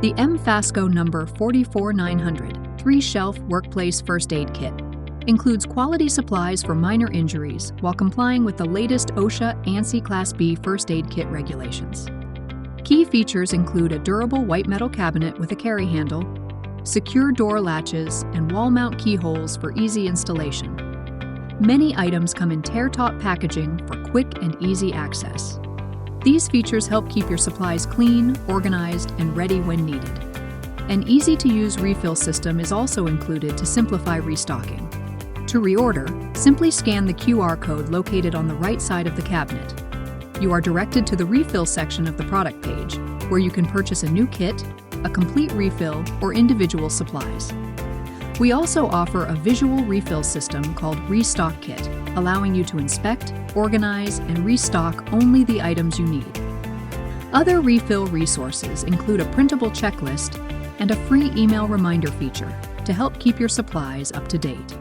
The MFASCO number 44900 3-shelf workplace first aid kit includes quality supplies for minor injuries while complying with the latest OSHA ANSI Class B first aid kit regulations. Key features include a durable white metal cabinet with a carry handle, secure door latches, and wall mount keyholes for easy installation. Many items come in tare-top packaging for quick and easy access. These features help keep your supplies clean, organized, and ready when needed. An easy-to-use refill system is also included to simplify restocking. To reorder, simply scan the QR code located on the right side of the cabinet. You are directed to the refill section of the product page, where you can purchase a new kit, a complete refill, or individual supplies. We also offer a visual refill system called ReStockKit, allowing you to inspect, organize, and restock only the items you need. Other refill resources include a printable checklist and a free email reminder feature to help keep your supplies up to date.